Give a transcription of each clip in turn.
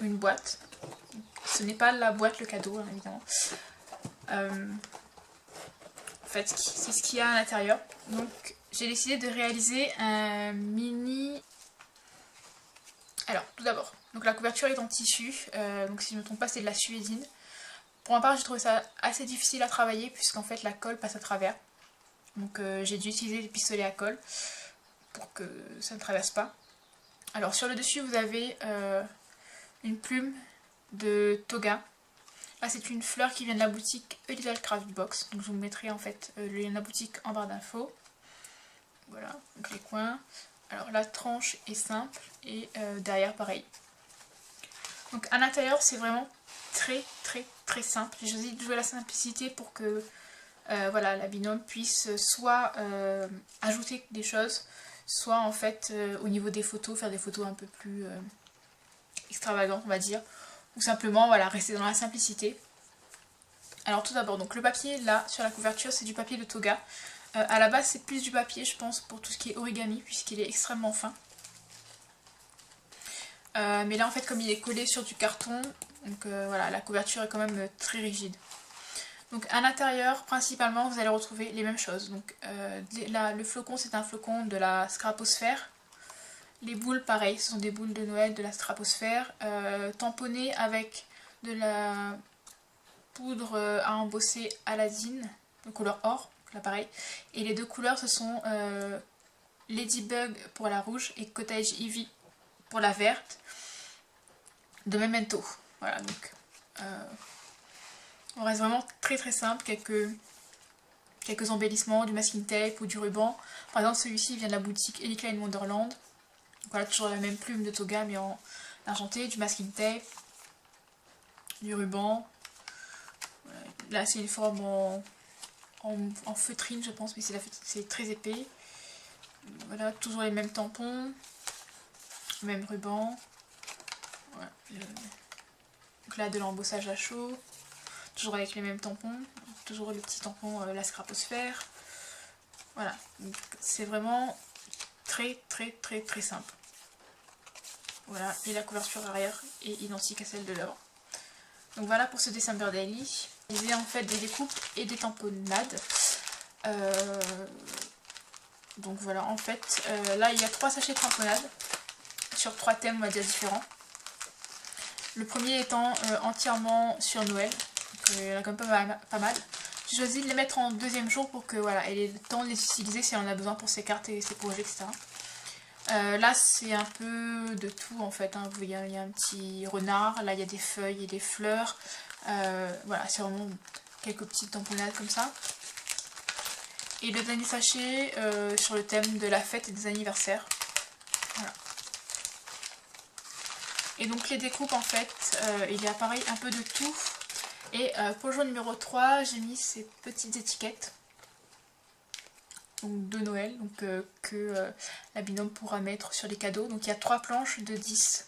une boîte. Ce n'est pas la boîte, le cadeau, hein, évidemment. En fait, c'est ce qu'il y a à l'intérieur. Donc, j'ai décidé de réaliser un mini... Alors, tout d'abord, donc la couverture est en tissu. Donc, si je ne me trompe pas, c'est de la suédine. Pour ma part, j'ai trouvé ça assez difficile à travailler puisqu'en fait, la colle passe à travers. Donc, j'ai dû utiliser des pistolets à colle pour que ça ne traverse pas. Alors, sur le dessus, vous avez une plume de toga. Là, c'est une fleur qui vient de la boutique A Little Craft Box. Donc, je vous mettrai en fait le lien de la boutique en barre d'infos. Voilà, donc les coins. Alors, la tranche est simple et derrière, pareil. Donc, à l'intérieur, c'est vraiment très simple. J'ai choisi de jouer la simplicité pour que voilà, la binôme puisse soit ajouter des choses, soit en fait au niveau des photos, faire des photos un peu plus extravagantes, on va dire. Ou simplement voilà, rester dans la simplicité. Alors tout d'abord, donc le papier là sur la couverture c'est du papier de toga. À la base c'est plus du papier je pense pour tout ce qui est origami puisqu'il est extrêmement fin. Mais là en fait comme il est collé sur du carton, donc voilà, la couverture est quand même très rigide. Donc à l'intérieur principalement vous allez retrouver les mêmes choses. Donc là le flocon c'est un flocon de la Scraposphère. Les boules, pareil, ce sont des boules de Noël de la Scraposphère, tamponnées avec de la poudre à embosser Aladdin, de couleur or, là pareil. Et les deux couleurs, ce sont Ladybug pour la rouge et Cottage Ivy pour la verte, de Memento. Voilà, donc on reste vraiment très simple, quelques embellissements, du masking tape ou du ruban. Par exemple, celui-ci vient de la boutique Ellie Klein Wonderland. Voilà, toujours la même plume de toga mais en argenté, du masking tape, du ruban. Voilà. Là c'est une forme en feutrine je pense, mais c'est très épais. Voilà, toujours les mêmes tampons, même ruban. Voilà. Donc là de l'embossage à chaud, toujours avec les mêmes tampons, toujours le petit tampon la Scraposphère. Voilà, c'est vraiment très simple. Voilà, et la couverture arrière est identique à celle de l'avant. Donc voilà pour ce December Daily. Il y a en fait des découpes et des tamponnades. Donc voilà, en fait, là il y a 3 sachets de tamponnades sur 3 thèmes, on va dire, différents. Le premier étant entièrement sur Noël. Donc il y en a quand même pas mal. J'ai choisi de les mettre en deuxième jour pour que voilà, elle ait le temps de les utiliser si on en a besoin pour ses cartes et ses projets, etc. Là c'est un peu de tout en fait, hein. Vous voyez il y a un petit renard, là il y a des feuilles et des fleurs, voilà c'est vraiment quelques petites tamponnades comme ça. Et le dernier sachet sur le thème de la fête et des anniversaires. Voilà. Et donc les découpes en fait, il y a pareil un peu de tout. Et pour le jour numéro 3 j'ai mis ces petites étiquettes. Donc de Noël, donc que la binôme pourra mettre sur les cadeaux. Donc il y a 3 planches de 10.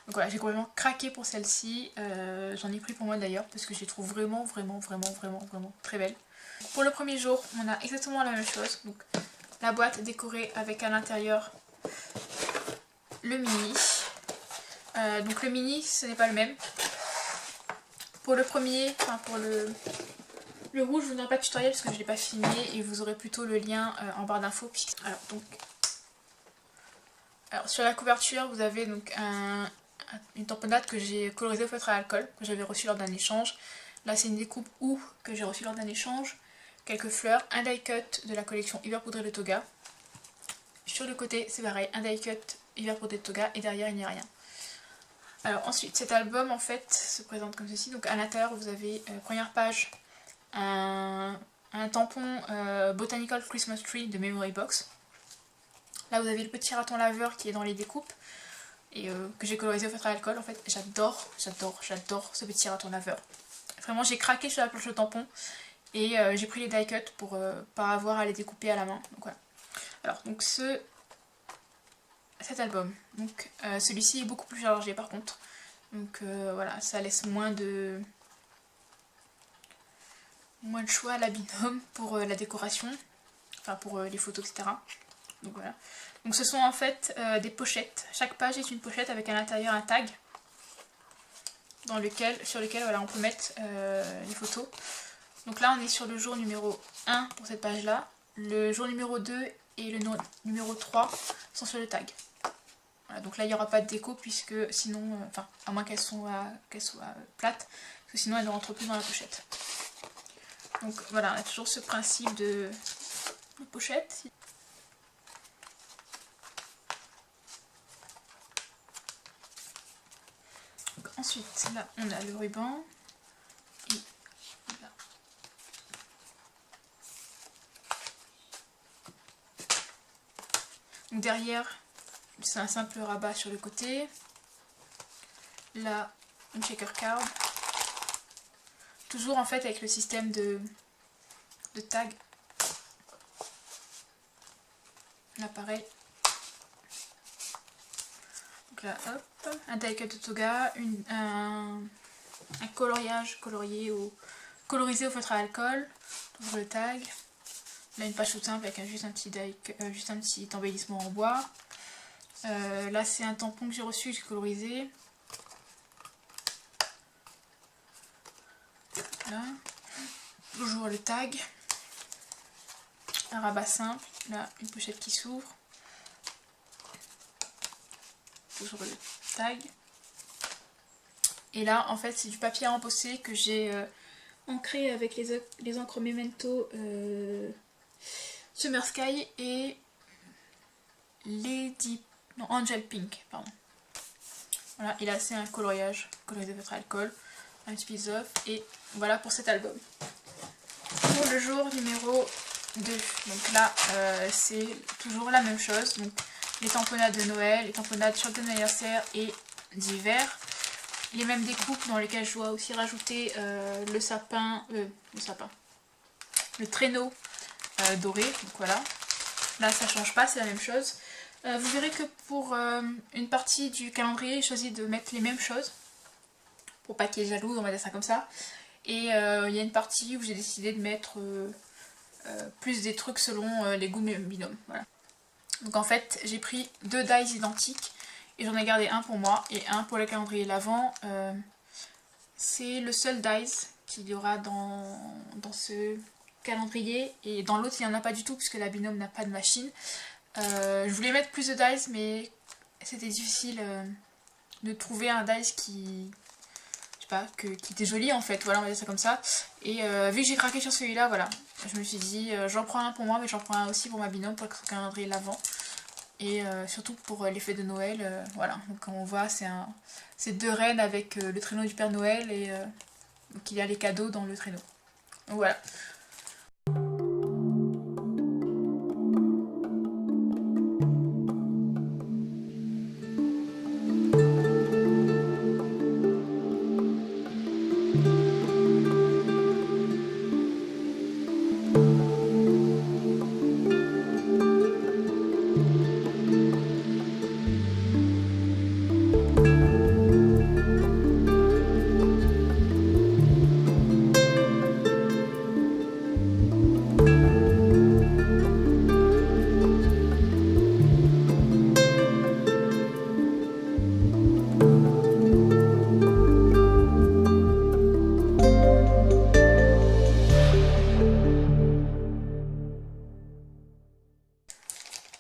Donc voilà, j'ai complètement craqué pour celle-ci. J'en ai pris pour moi d'ailleurs parce que je les trouve vraiment très belles. Pour le premier jour, on a exactement la même chose. Donc la boîte décorée avec à l'intérieur le mini. Donc le mini, ce n'est pas le même. Pour le premier, enfin pour le rouge, je vous donnerai pas de tutoriel parce que je ne l'ai pas filmé et vous aurez plutôt le lien en barre d'infos. Alors sur la couverture, vous avez donc une tamponnade que j'ai colorisée au feutre à alcool, que j'avais reçue lors d'un échange. Là c'est une découpe ou que j'ai reçue lors d'un échange. Quelques fleurs, un die cut de la collection Hiver poudré de Toga. Sur le côté c'est pareil, un die cut Hiver poudré de Toga et derrière il n'y a rien. Alors ensuite cet album en fait se présente comme ceci. Donc à l'intérieur vous avez première page un tampon Botanical Christmas Tree de Memory Box. Là vous avez le petit raton laveur qui est dans les découpes et que j'ai colorisé au feutre à alcool. En fait j'adore ce petit raton laveur. Vraiment j'ai craqué sur la planche de tampon et j'ai pris les die cuts pour pas avoir à les découper à la main. Donc voilà. Alors donc cet album, donc celui-ci est beaucoup plus chargé par contre. Donc voilà, ça laisse moins de choix à la binôme pour la décoration, enfin pour les photos, etc. Donc voilà. Donc ce sont en fait des pochettes. Chaque page est une pochette avec à l'intérieur un tag. sur lequel voilà, on peut mettre les photos. Donc là on est sur le jour numéro 1 pour cette page là. Le jour numéro 2 et le numéro 3 sont sur le tag. Voilà, donc là il n'y aura pas de déco puisque sinon, enfin à moins qu'elle soit plate, parce que sinon elle ne rentre plus dans la pochette. Donc voilà, on a toujours ce principe de pochette. Donc, ensuite là on a le ruban. Et là. Donc derrière, c'est un simple rabat sur le côté. Là, une shaker card. Toujours en fait avec le système de tag. Là pareil. Donc là, hop, un die cut de toga, un colorié ou colorisé au feutre à alcool. Toujours le tag. Là une page toute simple avec juste un petit embellissement en bois. Là c'est un tampon que j'ai reçu, j'ai colorisé. Là. Toujours le tag. Un rabat simple. Là une pochette qui s'ouvre. Toujours le tag. Et là en fait c'est du papier à emposser que j'ai ancré avec les encres Memento Summer Sky et Angel Pink, pardon. Voilà, et là c'est un coloriage, colorisé de votre alcool, un petit piece off, et voilà pour cet album. Pour le jour numéro 2, donc là c'est toujours la même chose, donc les tamponnades de Noël, les tamponnades sur d'anniversaire et d'hiver. Les mêmes découpes dans lesquelles je dois aussi rajouter le traîneau doré, donc voilà. Là ça change pas, c'est la même chose. Vous verrez que pour une partie du calendrier, j'ai choisi de mettre les mêmes choses. Pour pas qu'il y ait jaloux, on va dire ça comme ça. Et il y a une partie où j'ai décidé de mettre plus des trucs selon les goûts de mes binômes. Voilà. Donc en fait, j'ai pris 2 dies identiques. Et j'en ai gardé un pour moi et un pour le calendrier de l'Avent. C'est le seul dies qu'il y aura dans ce calendrier. Et dans l'autre, il n'y en a pas du tout puisque la binôme n'a pas de machine. Je voulais mettre plus de dies mais c'était difficile de trouver un dies qui, je sais pas, qui était joli en fait, voilà on va dire ça comme ça. Et vu que j'ai craqué sur celui-là, voilà, je me suis dit j'en prends un pour moi mais j'en prends un aussi pour ma binôme pour le calendrier de l'Avent. Et surtout pour l'effet de Noël, voilà, donc comme on voit c'est 2 rennes avec le traîneau du Père Noël et donc il y a les cadeaux dans le traîneau. Donc voilà.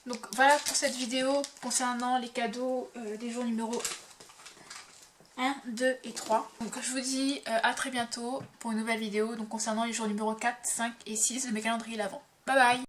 Donc voilà pour cette vidéo concernant les cadeaux des jours numéro 1, 2 et 3. Donc je vous dis à très bientôt pour une nouvelle vidéo donc concernant les jours numéro 4, 5 et 6 de mes calendriers l'Avent. Bye bye!